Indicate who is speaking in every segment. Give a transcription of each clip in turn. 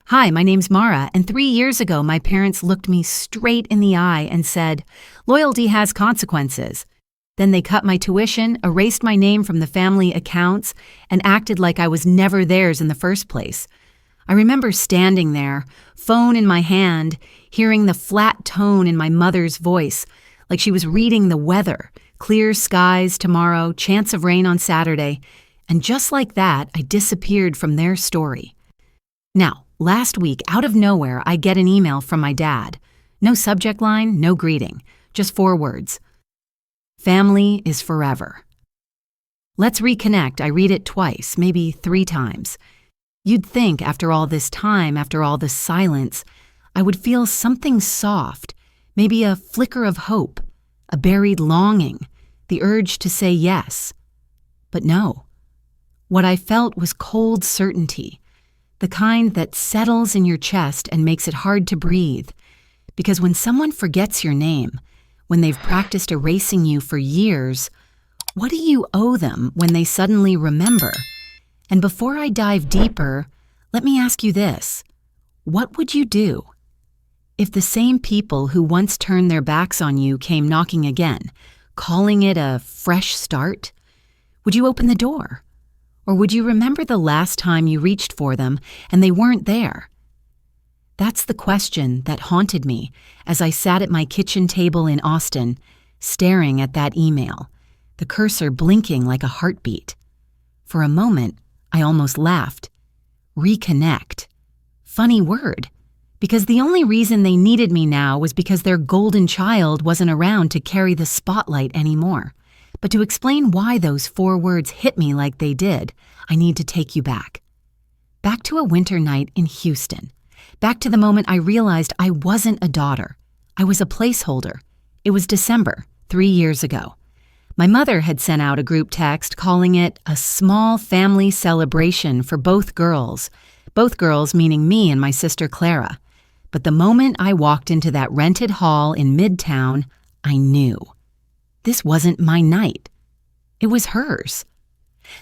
Speaker 1: Hi, my name's Mara, and 3 years ago, my parents looked me straight in the eye and said, "Loyalty has consequences." Then they cut my tuition, erased my name from the family accounts, and acted like I was never theirs in the first place. I remember standing there, phone in my hand, hearing the flat tone in my mother's voice, like she was reading the weather, clear skies tomorrow, chance of rain on Saturday, and just like that, I disappeared from their story. Now, last week, out of nowhere, I get an email from my dad. No subject line, no greeting, just 4 words. Family is forever. Let's reconnect. I read it twice, maybe 3 times. You'd think after all this time, after all this silence, I would feel something soft, maybe a flicker of hope, a buried longing, the urge to say yes. But no. What I felt was cold certainty, the kind that settles in your chest and makes it hard to breathe. Because when someone forgets your name, when they've practiced erasing you for years, what do you owe them when they suddenly remember? And before I dive deeper, let me ask you this. What would you do if the same people who once turned their backs on you came knocking again, calling it a fresh start? Would you open the door? Or would you remember the last time you reached for them and they weren't there? That's the question that haunted me as I sat at my kitchen table in Austin, staring at that email, the cursor blinking like a heartbeat. For a moment, I almost laughed. Reconnect. Funny word, because the only reason they needed me now was because their golden child wasn't around to carry the spotlight anymore. But to explain why those 4 words hit me like they did, I need to take you back. Back to a winter night in Houston. Back to the moment I realized I wasn't a daughter. I was a placeholder. It was December, 3 years ago. My mother had sent out a group text calling it a small family celebration for both girls meaning me and my sister Clara. But the moment I walked into that rented hall in Midtown, I knew. This wasn't my night. It was hers.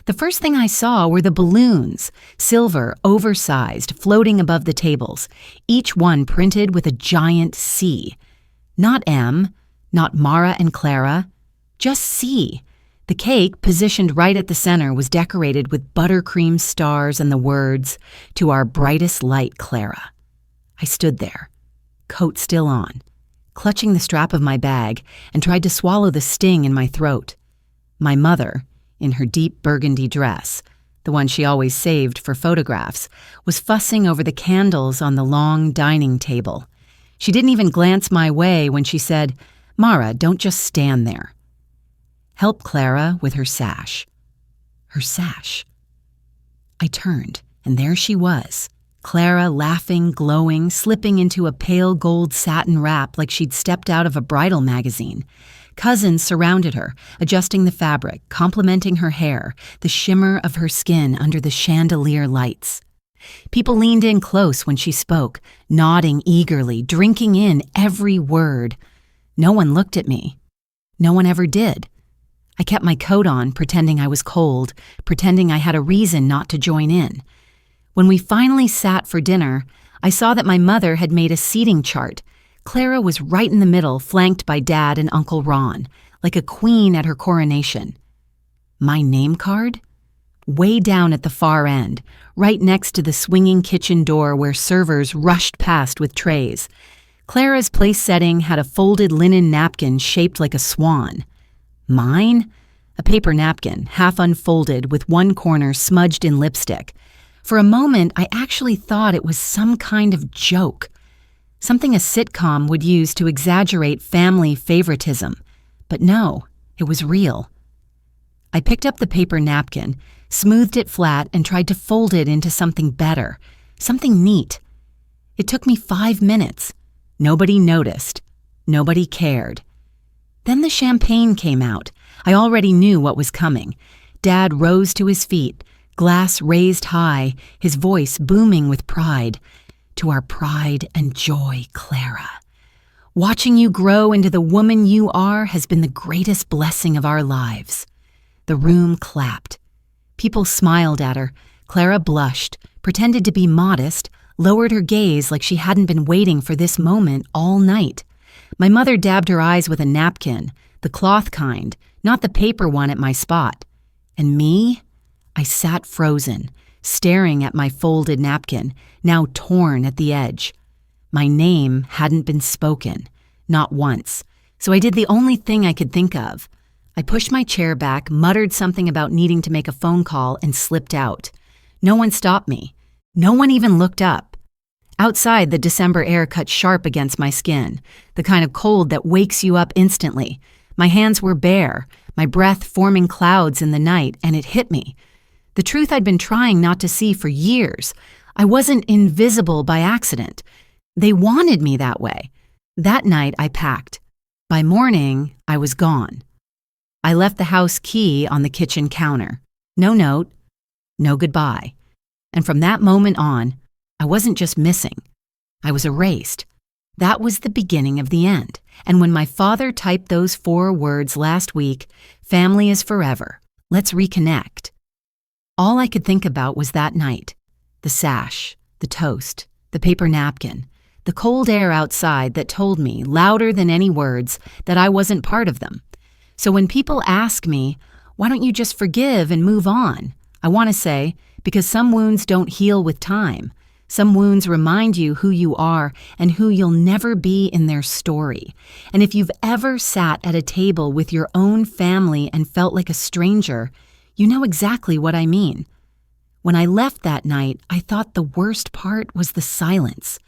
Speaker 1: The first thing I saw were the balloons, silver, oversized, floating above the tables, each one printed with a giant C. Not M, not Mara and Clara, just C. The cake, positioned right at the center, was decorated with buttercream stars and the words, "To our brightest light, Clara." I stood there, coat still on, clutching the strap of my bag, and tried to swallow the sting in my throat. My mother, in her deep burgundy dress, the one she always saved for photographs, was fussing over the candles on the long dining table. She didn't even glance my way when she said, "Mara, don't just stand there. Help Clara with her sash." Her sash. I turned, and there she was. Clara, laughing, glowing, slipping into a pale gold satin wrap like she'd stepped out of a bridal magazine. Cousins surrounded her, adjusting the fabric, complimenting her hair, the shimmer of her skin under the chandelier lights. People leaned in close when she spoke, nodding eagerly, drinking in every word. No one looked at me. No one ever did. I kept my coat on, pretending I was cold, pretending I had a reason not to join in. When we finally sat for dinner, I saw that my mother had made a seating chart. Clara was right in the middle, flanked by Dad and Uncle Ron, like a queen at her coronation. My name card? Way down at the far end, right next to the swinging kitchen door where servers rushed past with trays. Clara's place setting had a folded linen napkin shaped like a swan. Mine? A paper napkin, half unfolded with one corner smudged in lipstick. For a moment, I actually thought it was some kind of joke, something a sitcom would use to exaggerate family favoritism. But no, it was real. I picked up the paper napkin, smoothed it flat, and tried to fold it into something better, something neat. It took me 5 minutes. Nobody noticed. Nobody cared. Then the champagne came out. I already knew what was coming. Dad rose to his feet, glass raised high, his voice booming with pride. "To our pride and joy, Clara. Watching you grow into the woman you are has been the greatest blessing of our lives." The room clapped. People smiled at her. Clara blushed, pretended to be modest, lowered her gaze like she hadn't been waiting for this moment all night. My mother dabbed her eyes with a napkin, the cloth kind, not the paper one at my spot. And me? I sat frozen, staring at my folded napkin, now torn at the edge. My name hadn't been spoken, not once, so I did the only thing I could think of. I pushed my chair back, muttered something about needing to make a phone call, and slipped out. No one stopped me. No one even looked up. Outside, the December air cut sharp against my skin, the kind of cold that wakes you up instantly. My hands were bare, my breath forming clouds in the night, and it hit me. The truth I'd been trying not to see for years. I wasn't invisible by accident. They wanted me that way. That night, I packed. By morning, I was gone. I left the house key on the kitchen counter. No note, no goodbye. And from that moment on, I wasn't just missing. I was erased. That was the beginning of the end. And when my father typed those 4 words last week, family is forever, let's reconnect, all I could think about was that night. The sash, the toast, the paper napkin, the cold air outside that told me, louder than any words, that I wasn't part of them. So when people ask me, why don't you just forgive and move on? I want to say, because some wounds don't heal with time. Some wounds remind you who you are and who you'll never be in their story. And if you've ever sat at a table with your own family and felt like a stranger, you know exactly what I mean. When I left that night, I thought the worst part was the silence.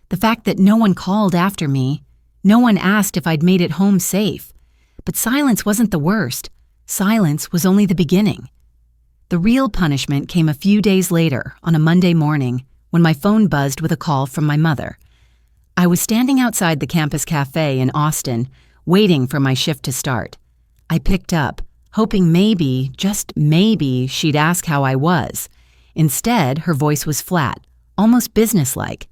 Speaker 1: The fact that no one called after me, no one asked if I'd made it home safe. But silence wasn't the worst. Silence was only the beginning. The real punishment came a few days later, on a Monday morning, when my phone buzzed with a call from my mother. I was standing outside the campus cafe in Austin, waiting for my shift to start. I picked up, hoping maybe, just maybe, she'd ask how I was. Instead, her voice was flat, almost businesslike.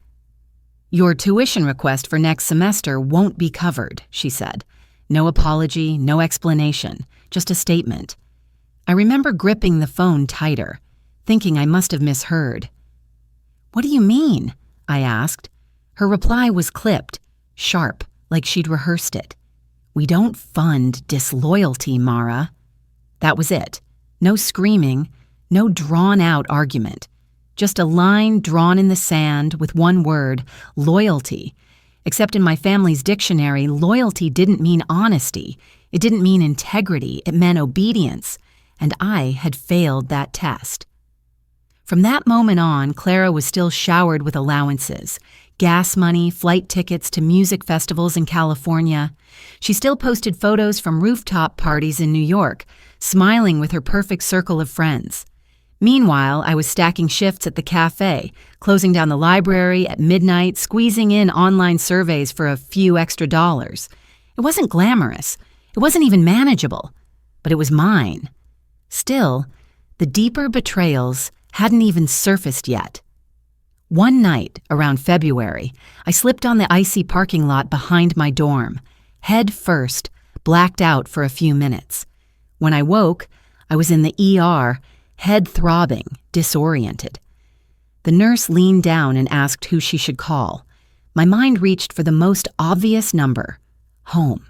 Speaker 1: "Your tuition request for next semester won't be covered," she said. No apology, no explanation, just a statement. I remember gripping the phone tighter, thinking I must have misheard. "What do you mean?" I asked. Her reply was clipped, sharp, like she'd rehearsed it. "We don't fund disloyalty, Mara." That was it. No screaming, no drawn-out argument. Just a line drawn in the sand with one word, loyalty. Except in my family's dictionary, loyalty didn't mean honesty. It didn't mean integrity. It meant obedience. And I had failed that test. From that moment on, Clara was still showered with allowances. Gas money, flight tickets to music festivals in California. She still posted photos from rooftop parties in New York, smiling with her perfect circle of friends. Meanwhile, I was stacking shifts at the cafe, closing down the library at midnight, squeezing in online surveys for a few extra dollars. It wasn't glamorous. It wasn't even manageable. But it was mine. Still, the deeper betrayals hadn't even surfaced yet. One night, around February, I slipped on the icy parking lot behind my dorm, head first, blacked out for a few minutes. When I woke, I was in the ER, head throbbing, disoriented. The nurse leaned down and asked who she should call. My mind reached for the most obvious number, home.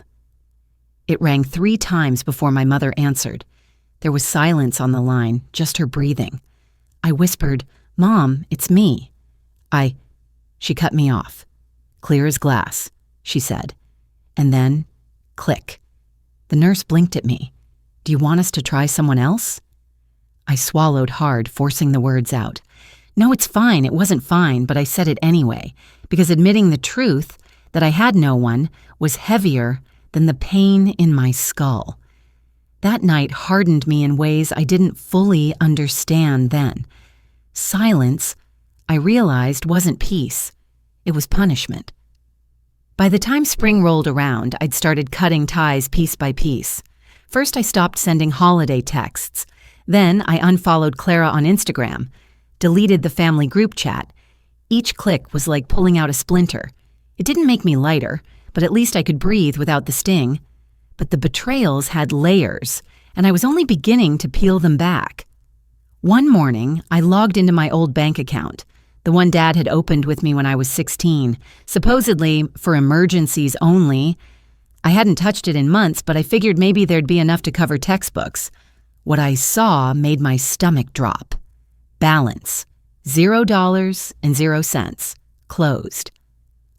Speaker 1: It rang 3 times before my mother answered. There was silence on the line, just her breathing. I whispered, "Mom, it's me." She cut me off. "Clear as glass," she said. And then, click. The nurse blinked at me. "Do you want us to try someone else?" I swallowed hard, forcing the words out. No, it's fine. It wasn't fine, but I said it anyway, because admitting the truth, that I had no one, was heavier than the pain in my skull. That night hardened me in ways I didn't fully understand then. Silence, I realized, wasn't peace. It was punishment. By the time spring rolled around, I'd started cutting ties piece by piece. First, I stopped sending holiday texts. Then, I unfollowed Clara on Instagram, deleted the family group chat. Each click was like pulling out a splinter. It didn't make me lighter, but at least I could breathe without the sting. But the betrayals had layers, and I was only beginning to peel them back. One morning, I logged into my old bank account. the one Dad had opened with me when I was 16, supposedly for emergencies only. I hadn't touched it in months, but I figured maybe there'd be enough to cover textbooks. What I saw made my stomach drop. Balance, $0.00. Closed.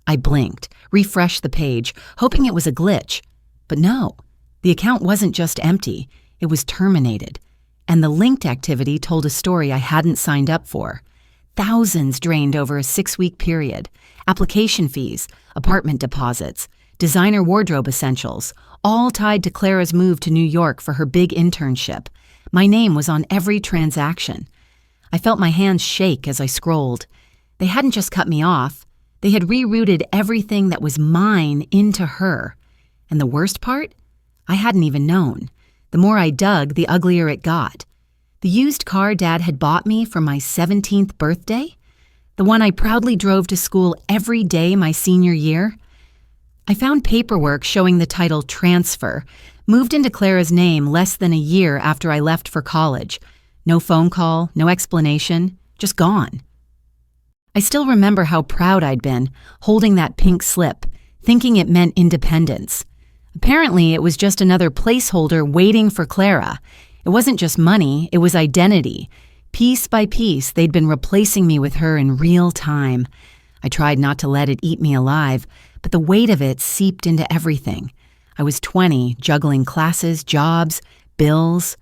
Speaker 1: I blinked, refreshed the page, hoping it was a glitch. But no, the account wasn't just empty, it was terminated. And the linked activity told a story I hadn't signed up for. Thousands drained over a 6-week period. Application fees, apartment deposits, designer wardrobe essentials, all tied to Clara's move to New York for her big internship. My name was on every transaction. I felt my hands shake as I scrolled. They hadn't just cut me off. They had rerouted everything that was mine into her. And the worst part? I hadn't even known. The more I dug, the uglier it got. The used car Dad had bought me for my 17th birthday? The one I proudly drove to school every day my senior year? I found paperwork showing the title Transfer, moved into Clara's name less than a year after I left for college. No phone call, no explanation, just gone. I still remember how proud I'd been, holding that pink slip, thinking it meant independence. Apparently, it was just another placeholder waiting for Clara. It wasn't just money, it was identity. Piece by piece, they'd been replacing me with her in real time. I tried not to let it eat me alive, but the weight of it seeped into everything. I was 20, juggling classes, jobs, bills.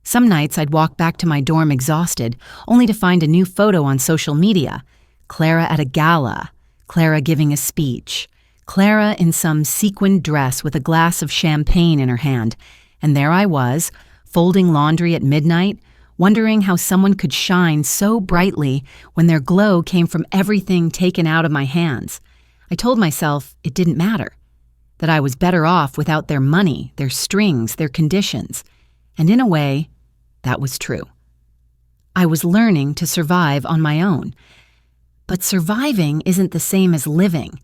Speaker 1: Some nights I'd walk back to my dorm exhausted, only to find a new photo on social media. Clara at a gala, Clara giving a speech, Clara in some sequined dress with a glass of champagne in her hand. And there I was, folding laundry at midnight, wondering how someone could shine so brightly when their glow came from everything taken out of my hands. I told myself it didn't matter, that I was better off without their money, their strings, their conditions. And in a way, that was true. I was learning to survive on my own. But surviving isn't the same as living.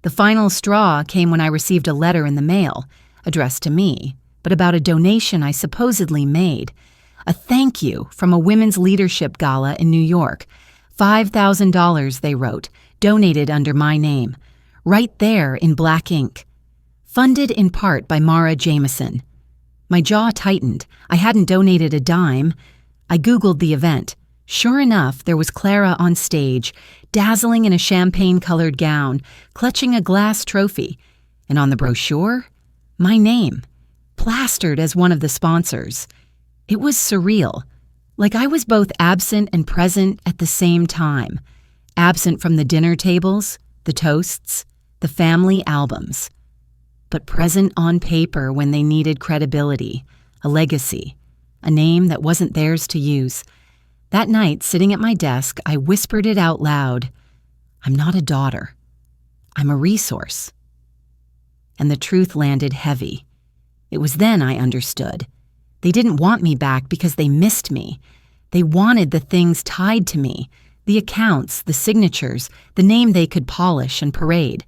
Speaker 1: The final straw came when I received a letter in the mail, addressed to me, but about a donation I supposedly made. A thank you from a women's leadership gala in New York. $5,000, they wrote, donated under my name. Right there in black ink. Funded in part by Mara Jameson. My jaw tightened. I hadn't donated a dime. I Googled the event. Sure enough, there was Clara on stage, dazzling in a champagne-colored gown, clutching a glass trophy. And on the brochure, my name, plastered as one of the sponsors. It was surreal, like I was both absent and present at the same time. Absent from the dinner tables, the toasts, the family albums. But present on paper when they needed credibility, a legacy, a name that wasn't theirs to use. That night, sitting at my desk, I whispered it out loud. I'm not a daughter. I'm a resource. And the truth landed heavy. It was then I understood. They didn't want me back because they missed me. They wanted the things tied to me, the accounts, the signatures, the name they could polish and parade.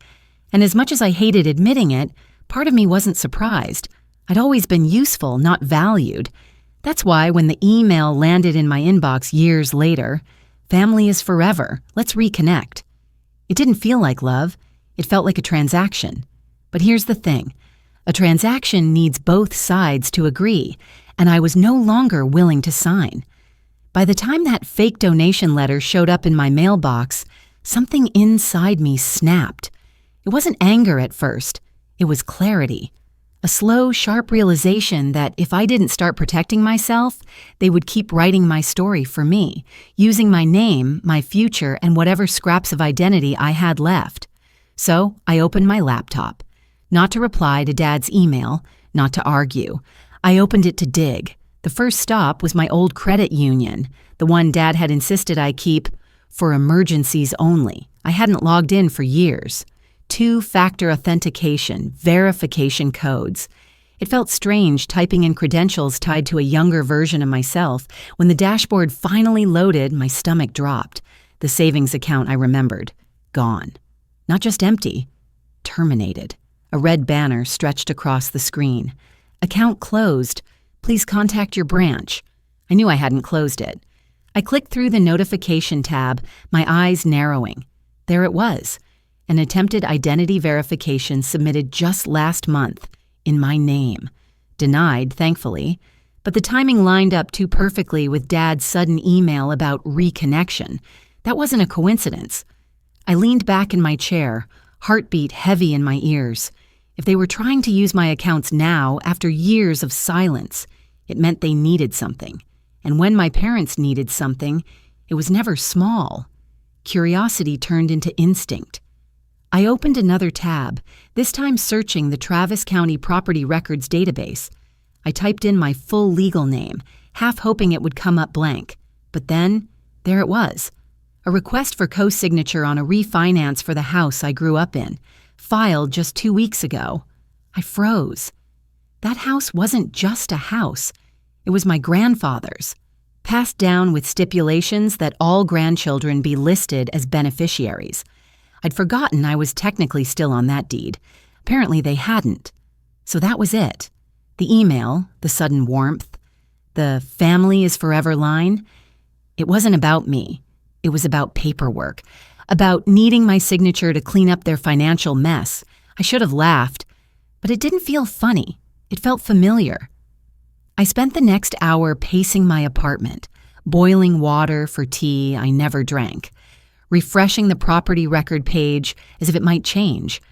Speaker 1: And as much as I hated admitting it, part of me wasn't surprised. I'd always been useful, not valued. That's why when the email landed in my inbox years later, family is forever, let's reconnect. It didn't feel like love. It felt like a transaction. But here's the thing. A transaction needs both sides to agree, and I was no longer willing to sign. By the time that fake donation letter showed up in my mailbox, something inside me snapped. It wasn't anger at first. It was clarity. A slow, sharp realization that if I didn't start protecting myself, they would keep writing my story for me, using my name, my future, and whatever scraps of identity I had left. So I opened my laptop. Not to reply to Dad's email, not to argue. I opened it to dig. The first stop was my old credit union, the one Dad had insisted I keep for emergencies only. I hadn't logged in for years. 2-factor authentication, verification codes. It felt strange typing in credentials tied to a younger version of myself. When the dashboard finally loaded, my stomach dropped. The savings account I remembered. Gone. Not just empty. Terminated. A red banner stretched across the screen. Account closed. Please contact your branch. I knew I hadn't closed it. I clicked through the notification tab, my eyes narrowing. There it was, an attempted identity verification submitted just last month, in my name. Denied, thankfully, but the timing lined up too perfectly with Dad's sudden email about reconnection. That wasn't a coincidence. I leaned back in my chair, heartbeat heavy in my ears. If they were trying to use my accounts now, after years of silence, it meant they needed something. And when my parents needed something, it was never small. Curiosity turned into instinct. I opened another tab, this time searching the Travis County Property Records database. I typed in my full legal name, half hoping it would come up blank. But then, there it was. A request for co-signature on a refinance for the house I grew up in, filed just 2 weeks ago. I froze. That house wasn't just a house. It was my grandfather's, passed down with stipulations that all grandchildren be listed as beneficiaries. I'd forgotten I was technically still on that deed. Apparently they hadn't. So that was it. The email, the sudden warmth, the family is forever line. It wasn't about me. It was about paperwork, about needing my signature to clean up their financial mess. I should have laughed, but it didn't feel funny. It felt familiar. I spent the next hour pacing my apartment, boiling water for tea I never drank, refreshing the property record page as if it might change.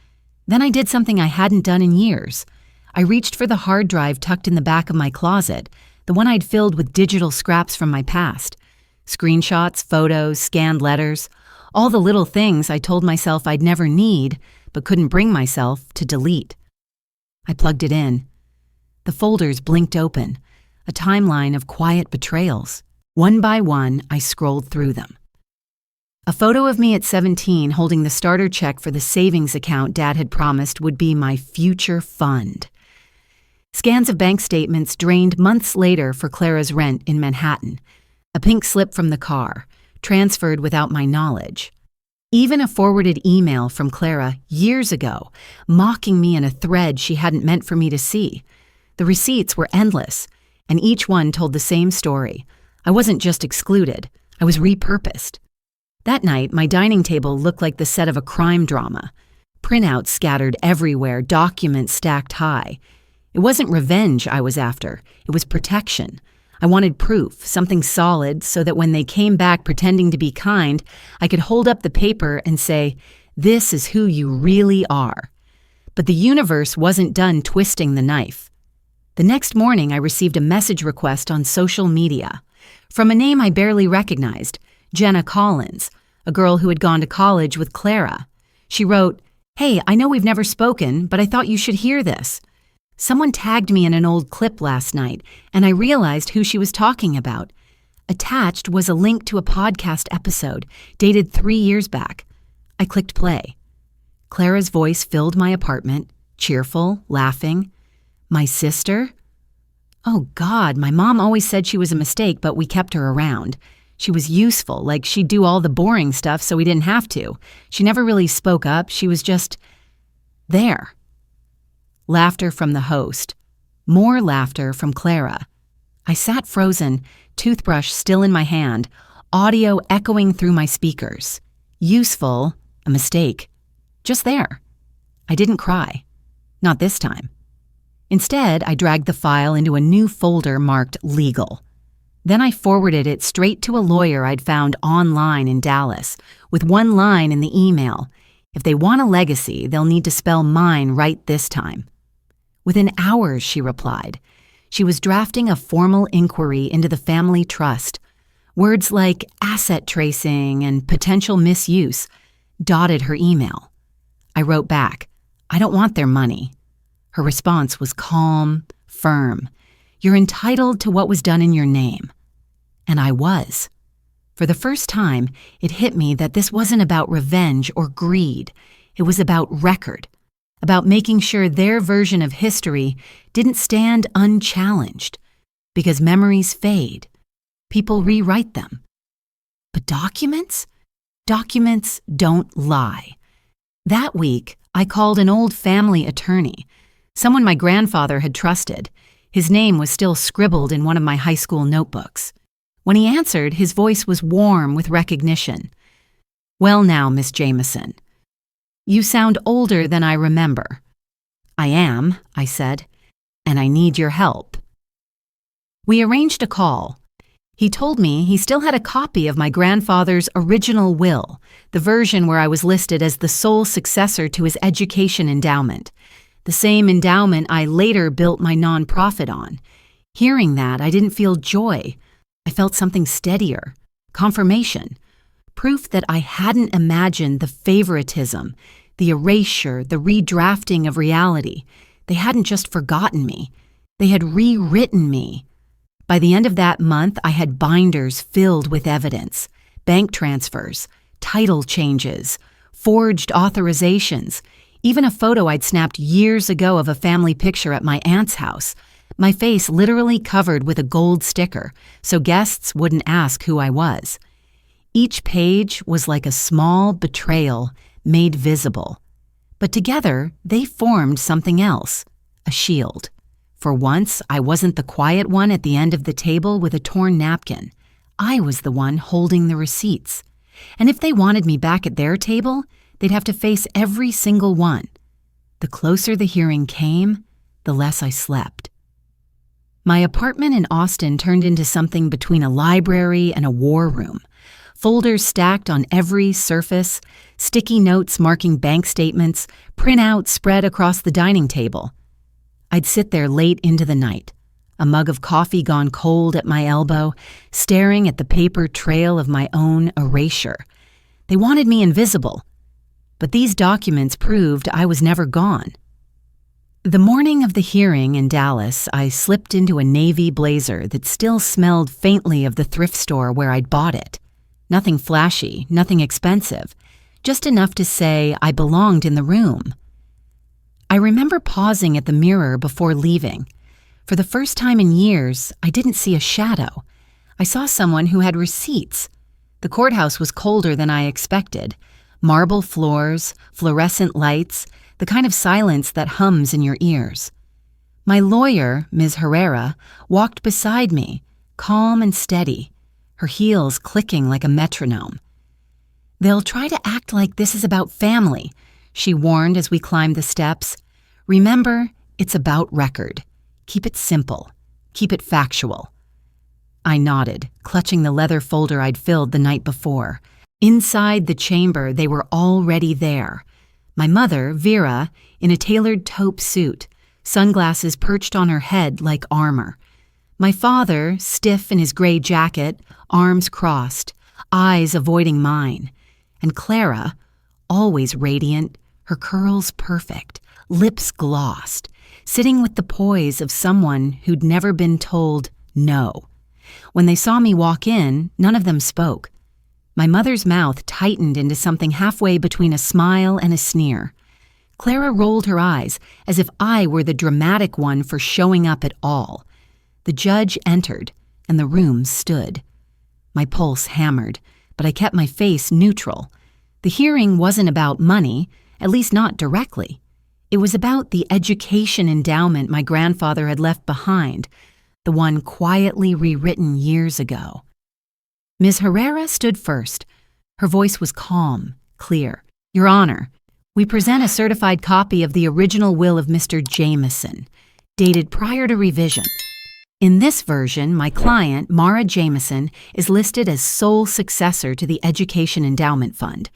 Speaker 1: Then I did something I hadn't done in years. I reached for the hard drive tucked in the back of my closet, the one I'd filled with digital scraps from my past. Screenshots, photos, scanned letters, all the little things I told myself I'd never need, but couldn't bring myself to delete. I plugged it in. The folders blinked open, a timeline of quiet betrayals. One by one, I scrolled through them. A photo of me at 17 holding the starter check for the savings account Dad had promised would be my future fund. Scans of bank statements drained months later for Clara's rent in Manhattan. A pink slip from the car, transferred without my knowledge. Even a forwarded email from Clara years ago, mocking me in a thread she hadn't meant for me to see. The receipts were endless, and each one told the same story. I wasn't just excluded, I was repurposed. That night, my dining table looked like the set of a crime drama. Printouts scattered everywhere, documents stacked high. It wasn't revenge I was after, it was protection. I wanted proof, something solid, so that when they came back pretending to be kind, I could hold up the paper and say, "This is who you really are." But the universe wasn't done twisting the knife. The next morning, I received a message request on social media from a name I barely recognized, Jenna Collins, a girl who had gone to college with Clara. She wrote, "Hey, I know we've never spoken, but I thought you should hear this." Someone tagged me in an old clip last night, and I realized who she was talking about. Attached was a link to a podcast episode, dated 3 years back. I clicked play. Clara's voice filled my apartment, cheerful, laughing. My sister? Oh God, my mom always said she was a mistake, but we kept her around. She was useful, like she'd do all the boring stuff so we didn't have to. She never really spoke up, she was just there. Laughter from the host. More laughter from Clara. I sat frozen, toothbrush still in my hand, audio echoing through my speakers. Useful, a mistake. Just there. I didn't cry. Not this time. Instead, I dragged the file into a new folder marked Legal. Then I forwarded it straight to a lawyer I'd found online in Dallas, with one line in the email. If they want a legacy, they'll need to spell mine right this time. Within hours, she replied. She was drafting a formal inquiry into the family trust. Words like asset tracing and potential misuse dotted her email. I wrote back, "I don't want their money." Her response was calm, firm. "You're entitled to what was done in your name." And I was. For the first time, it hit me that this wasn't about revenge or greed. It was about record, about making sure their version of history didn't stand unchallenged. Because memories fade. People rewrite them. But documents? Documents don't lie. That week, I called an old family attorney, someone my grandfather had trusted. His name was still scribbled in one of my high school notebooks. When he answered, his voice was warm with recognition. "Well now, Miss Jameson, you sound older than I remember." "I am," I said, "and I need your help." We arranged a call. He told me he still had a copy of my grandfather's original will, the version where I was listed as the sole successor to his education endowment, the same endowment I later built my nonprofit on. Hearing that, I didn't feel joy. I felt something steadier, confirmation, proof that I hadn't imagined the favoritism, the erasure, the redrafting of reality. They hadn't just forgotten me. They had rewritten me. By the end of that month, I had binders filled with evidence, bank transfers, title changes, forged authorizations, even a photo I'd snapped years ago of a family picture at my aunt's house, my face literally covered with a gold sticker so guests wouldn't ask who I was. Each page was like a small betrayal made visible. But together, they formed something else, a shield. For once, I wasn't the quiet one at the end of the table with a torn napkin. I was the one holding the receipts. And if they wanted me back at their table, they'd have to face every single one. The closer the hearing came, the less I slept. My apartment in Austin turned into something between a library and a war room. Folders stacked on every surface, sticky notes marking bank statements, printouts spread across the dining table. I'd sit there late into the night, a mug of coffee gone cold at my elbow, staring at the paper trail of my own erasure. They wanted me invisible, but these documents proved I was never gone. The morning of the hearing in Dallas, I slipped into a navy blazer that still smelled faintly of the thrift store where I'd bought it. Nothing flashy, nothing expensive, just enough to say I belonged in the room. I remember pausing at the mirror before leaving. For the first time in years, I didn't see a shadow. I saw someone who had receipts. The courthouse was colder than I expected. Marble floors, fluorescent lights, the kind of silence that hums in your ears. My lawyer, Ms. Herrera, walked beside me, calm and steady, her heels clicking like a metronome. "They'll try to act like this is about family," she warned as we climbed the steps. "Remember, it's about record. Keep it simple. Keep it factual." I nodded, clutching the leather folder I'd filled the night before. Inside the chamber, they were already there. My mother, Vera, in a tailored taupe suit, sunglasses perched on her head like armor. My father, stiff in his gray jacket, arms crossed, eyes avoiding mine. And Clara, always radiant, her curls perfect, lips glossed, sitting with the poise of someone who'd never been told no. When they saw me walk in, none of them spoke. My mother's mouth tightened into something halfway between a smile and a sneer. Clara rolled her eyes as if I were the dramatic one for showing up at all. The judge entered, and the room stood. My pulse hammered, but I kept my face neutral. The hearing wasn't about money, at least not directly. It was about the education endowment my grandfather had left behind, the one quietly rewritten years ago. Ms. Herrera stood first. Her voice was calm, clear. "Your Honor, we present a certified copy of the original will of Mr. Jameson, dated prior to revision. In this version, my client, Mara Jameson, is listed as sole successor to the Education Endowment Fund."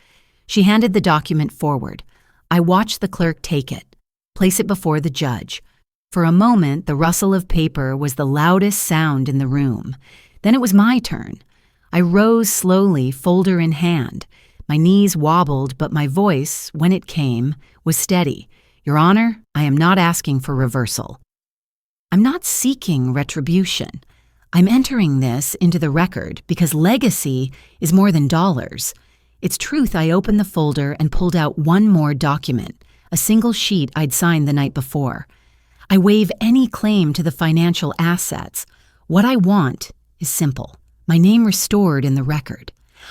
Speaker 1: She handed the document forward. I watched the clerk take it, place it before the judge. For a moment, the rustle of paper was the loudest sound in the room. Then it was my turn. I rose slowly, folder in hand. My knees wobbled, but my voice, when it came, was steady. "Your Honor, I am not asking for reversal. I'm not seeking retribution. I'm entering this into the record because legacy is more than dollars." It's truth I opened the folder and pulled out one more document, a single sheet I'd signed the night before. I waive any claim to the financial assets. What I want is simple. My name restored in the record.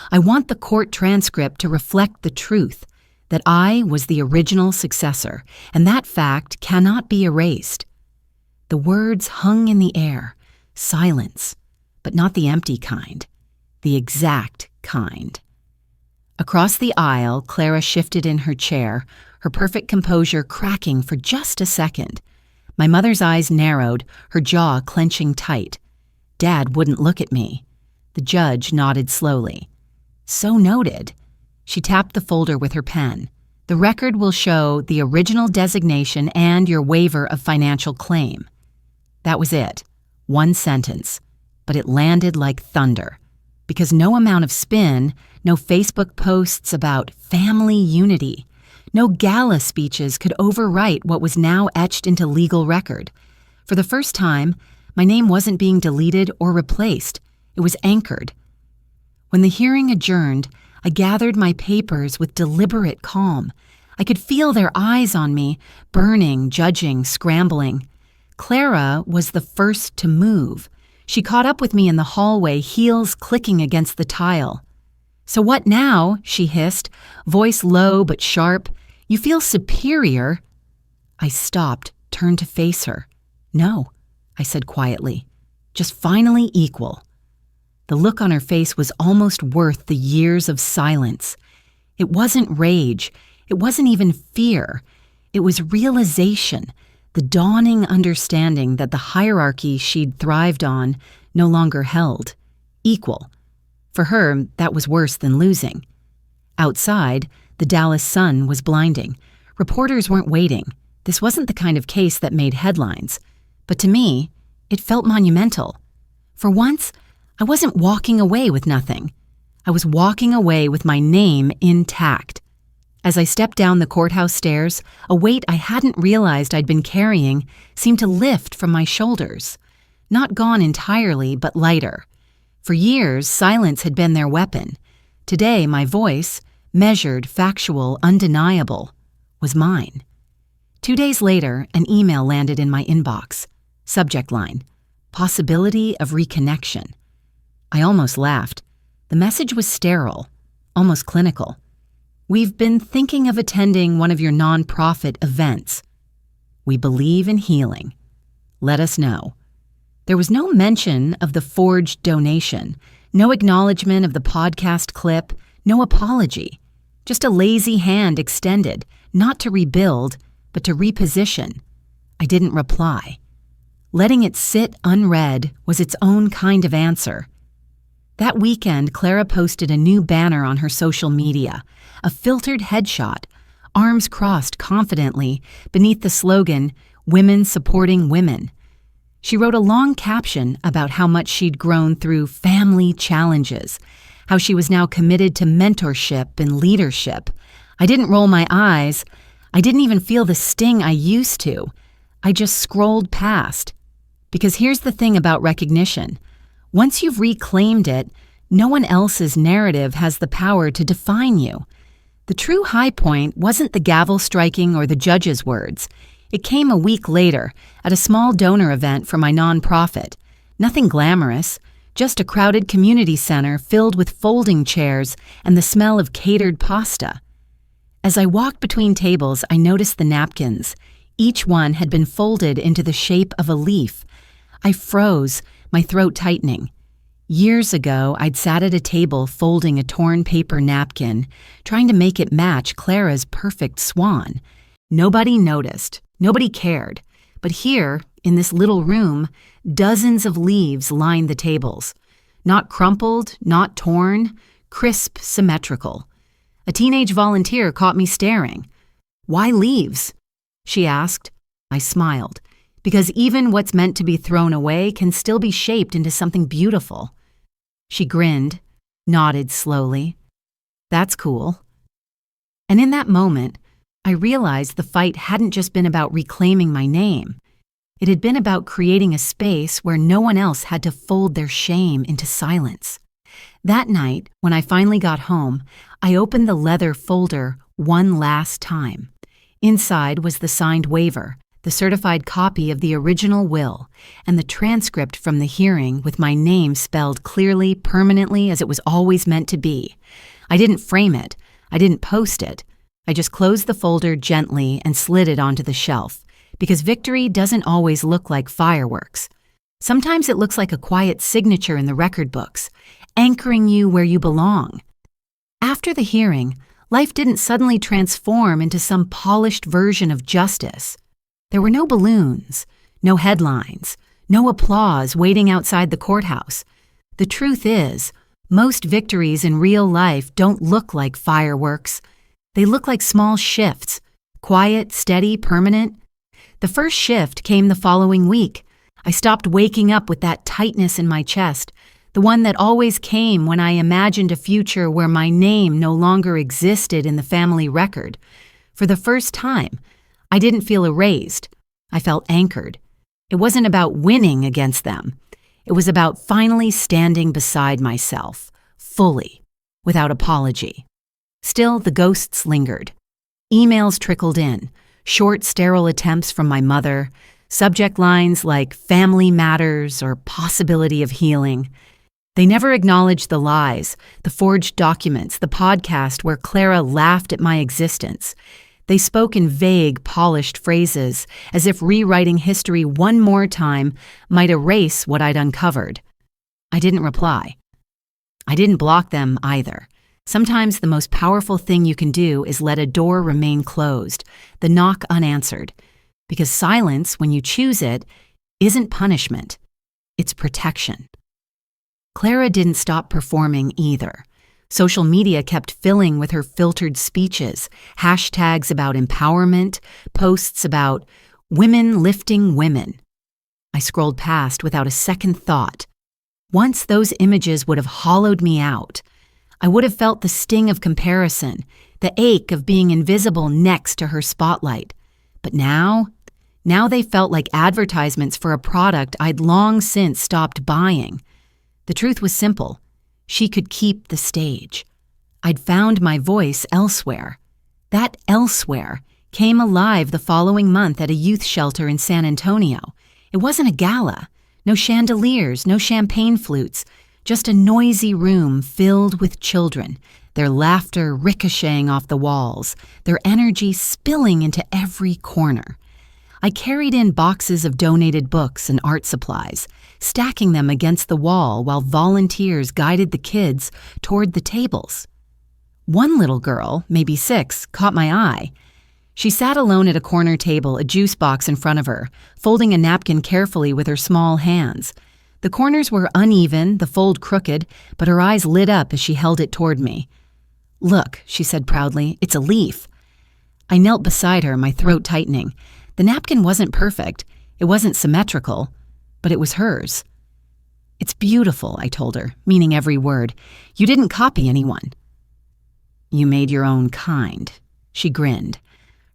Speaker 1: I want the court transcript to reflect the truth, that I was the original successor, and that fact cannot be erased. The words hung in the air. Silence. but not the empty kind, the exact kind. Across the aisle, Clara shifted in her chair, her perfect composure cracking for just a second. My mother's eyes narrowed, her jaw clenching tight. Dad wouldn't look at me. The judge nodded slowly. So noted. She tapped the folder with her pen. The record will show the original designation and your waiver of financial claim. That was it. One sentence. But it landed like thunder. Because no amount of spin, no Facebook posts about family unity, no gala speeches could overwrite what was now etched into legal record. For the first time, my name wasn't being deleted or replaced. It was anchored. When the hearing adjourned, I gathered my papers with deliberate calm. I could feel their eyes on me, burning, judging, scrambling. Clara was the first to move. She caught up with me in the hallway, heels clicking against the tile. "So what now?" she hissed, voice low but sharp. "You feel superior." I stopped, turned to face her. "No," I said quietly. "Just finally equal." The look on her face was almost worth the years of silence. It wasn't rage. It wasn't even fear. It was realization, the dawning understanding that the hierarchy she'd thrived on no longer held. Equal. For her, that was worse than losing. Outside, the Dallas sun was blinding. Reporters weren't waiting. This wasn't the kind of case that made headlines. But to me, it felt monumental. For once, I wasn't walking away with nothing. I was walking away with my name intact. As I stepped down the courthouse stairs, a weight I hadn't realized I'd been carrying seemed to lift from my shoulders. Not gone entirely, but lighter. For years, silence had been their weapon. Today, my voice, measured, factual, undeniable, was mine. 2 days later, an email landed in my inbox. Subject line: possibility of reconnection. I almost laughed. The message was sterile, almost clinical. "We've been thinking of attending one of your nonprofit events. We believe in healing. Let us know." There was no mention of the forged donation, no acknowledgement of the podcast clip, no apology. Just a lazy hand extended, not to rebuild, but to reposition. I didn't reply. Letting it sit unread was its own kind of answer. That weekend, Clara posted a new banner on her social media, a filtered headshot, arms crossed confidently beneath the slogan, "Women Supporting Women." She wrote a long caption about how much she'd grown through family challenges, how she was now committed to mentorship and leadership. I didn't roll my eyes. I didn't even feel the sting I used to. I just scrolled past. Because here's the thing about recognition. Once you've reclaimed it, no one else's narrative has the power to define you. The true high point wasn't the gavel striking or the judge's words. It came a week later at a small donor event for my nonprofit. Nothing glamorous, just a crowded community center filled with folding chairs and the smell of catered pasta. As I walked between tables, I noticed the napkins. Each one had been folded into the shape of a leaf. I froze, my throat tightening. Years ago, I'd sat at a table folding a torn paper napkin, trying to make it match Clara's perfect swan. Nobody noticed. Nobody cared. But here, in this little room, dozens of leaves lined the tables. Not crumpled, not torn, crisp, symmetrical. A teenage volunteer caught me staring. "Why leaves?" she asked. I smiled. Because even what's meant to be thrown away can still be shaped into something beautiful. She grinned, nodded slowly. "That's cool." And in that moment, I realized the fight hadn't just been about reclaiming my name. It had been about creating a space where no one else had to fold their shame into silence. That night, when I finally got home, I opened the leather folder one last time. Inside was the signed waiver, the certified copy of the original will, and the transcript from the hearing with my name spelled clearly, permanently, as it was always meant to be. I didn't frame it. I didn't post it. I just closed the folder gently and slid it onto the shelf, because victory doesn't always look like fireworks. Sometimes it looks like a quiet signature in the record books, anchoring you where you belong. After the hearing, life didn't suddenly transform into some polished version of justice. There were no balloons, no headlines, no applause waiting outside the courthouse. The truth is, most victories in real life don't look like fireworks. They look like small shifts, quiet, steady, permanent. The first shift came the following week. I stopped waking up with that tightness in my chest, the one that always came when I imagined a future where my name no longer existed in the family record. For the first time, I didn't feel erased. I felt anchored. It wasn't about winning against them. It was about finally standing beside myself, fully, without apology. Still, the ghosts lingered. Emails trickled in, short, sterile attempts from my mother, subject lines like family matters or possibility of healing. They never acknowledged the lies, the forged documents, the podcast where Clara laughed at my existence. They spoke in vague, polished phrases, as if rewriting history one more time might erase what I'd uncovered. I didn't reply. I didn't block them either. Sometimes the most powerful thing you can do is let a door remain closed, the knock unanswered. Because silence, when you choose it, isn't punishment. It's protection. Clara didn't stop performing either. Social media kept filling with her filtered speeches, hashtags about empowerment, posts about women lifting women. I scrolled past without a second thought. Once those images would have hollowed me out. I would have felt the sting of comparison, the ache of being invisible next to her spotlight. But now they felt like advertisements for a product I'd long since stopped buying. The truth was simple. She could keep the stage. I'd found my voice elsewhere. That elsewhere came alive the following month at a youth shelter in San Antonio. It wasn't a gala. No chandeliers, no champagne flutes, just a noisy room filled with children, their laughter ricocheting off the walls, their energy spilling into every corner. I carried in boxes of donated books and art supplies, stacking them against the wall while volunteers guided the kids toward the tables. One little girl, maybe 6, caught my eye. She sat alone at a corner table, a juice box in front of her, folding a napkin carefully with her small hands. The corners were uneven, the fold crooked, but her eyes lit up as she held it toward me. "Look," she said proudly, "it's a leaf." I knelt beside her, my throat tightening. The napkin wasn't perfect. It wasn't symmetrical, but it was hers. "It's beautiful," I told her, meaning every word. "You didn't copy anyone." "You made your own kind," she grinned,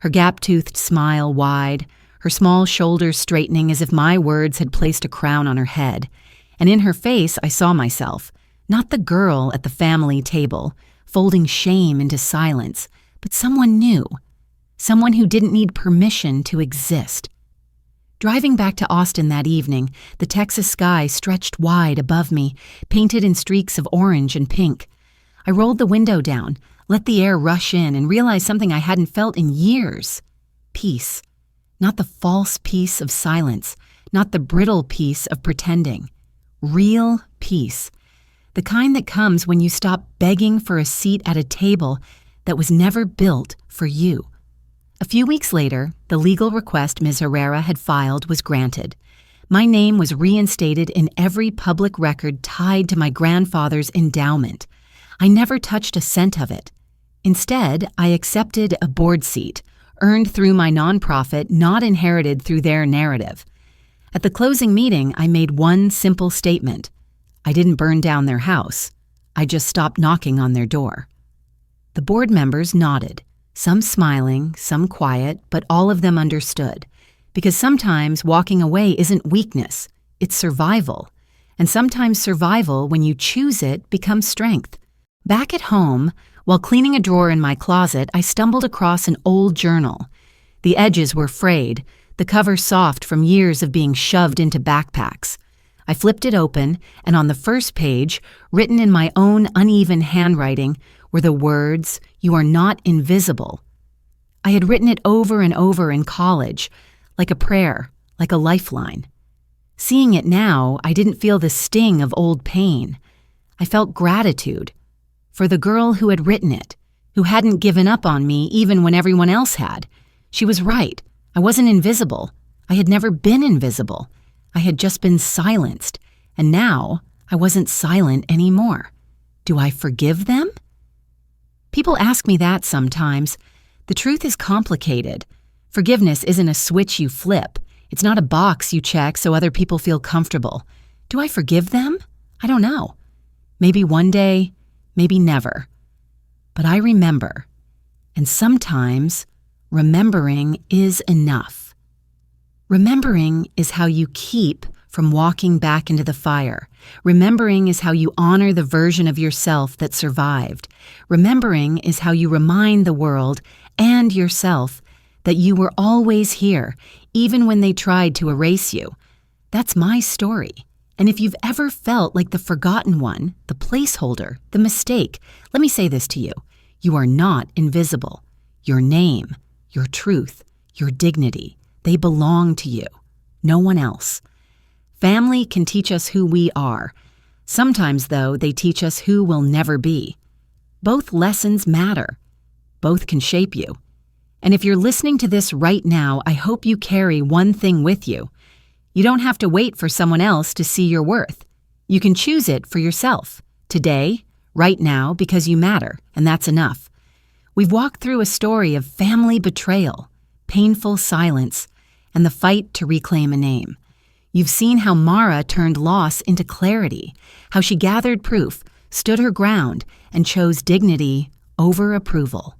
Speaker 1: her gap-toothed smile wide, her small shoulders straightening as if my words had placed a crown on her head. And in her face I saw myself, not the girl at the family table, folding shame into silence, but someone new. Someone who didn't need permission to exist. Driving back to Austin that evening, the Texas sky stretched wide above me, painted in streaks of orange and pink. I rolled the window down, let the air rush in, and realized something I hadn't felt in years. Peace. Not the false peace of silence, not the brittle peace of pretending. Real peace. The kind that comes when you stop begging for a seat at a table that was never built for you. A few weeks later, the legal request Ms. Herrera had filed was granted. My name was reinstated in every public record tied to my grandfather's endowment. I never touched a cent of it. Instead, I accepted a board seat, earned through my nonprofit, not inherited through their narrative. At the closing meeting, I made one simple statement. I didn't burn down their house. I just stopped knocking on their door. The board members nodded. Some smiling, some quiet, but all of them understood. Because sometimes walking away isn't weakness, it's survival. And sometimes survival, when you choose it, becomes strength. Back at home, while cleaning a drawer in my closet, I stumbled across an old journal. The edges were frayed, the cover soft from years of being shoved into backpacks. I flipped it open, and on the first page, written in my own uneven handwriting, were the words, "You are not invisible." I had written it over and over in college, like a prayer, like a lifeline. Seeing it now, I didn't feel the sting of old pain. I felt gratitude for the girl who had written it, who hadn't given up on me even when everyone else had. She was right. I wasn't invisible. I had never been invisible. I had just been silenced, and now I wasn't silent anymore. Do I forgive them? People ask me that sometimes. The truth is complicated. Forgiveness isn't a switch you flip. It's not a box you check so other people feel comfortable. Do I forgive them? I don't know. Maybe one day, maybe never. But I remember, and sometimes remembering is enough. Remembering is how you keep from walking back into the fire. Remembering is how you honor the version of yourself that survived. Remembering is how you remind the world and yourself that you were always here, even when they tried to erase you. That's my story. And if you've ever felt like the forgotten one, the placeholder, the mistake, let me say this to you. You are not invisible. Your name, your truth, your dignity, they belong to you, no one else. Family can teach us who we are. Sometimes, though, they teach us who we'll never be. Both lessons matter. Both can shape you. And if you're listening to this right now, I hope you carry one thing with you. You don't have to wait for someone else to see your worth. You can choose it for yourself, today, right now, because you matter, and that's enough. We've walked through a story of family betrayal, painful silence, and the fight to reclaim a name. You've seen how Mara turned loss into clarity, how she gathered proof, stood her ground, and chose dignity over approval.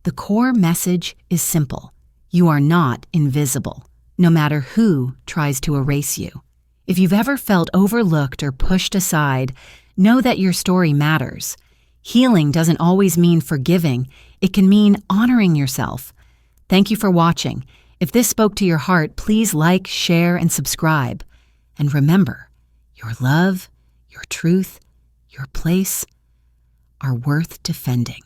Speaker 1: The core message is simple. You are not invisible, no matter who tries to erase you. If you've ever felt overlooked or pushed aside, know that your story matters. Healing doesn't always mean forgiving. It can mean honoring yourself. Thank you for watching. If this spoke to your heart, please like, share, and subscribe. And remember, your love, your truth, your place are worth defending.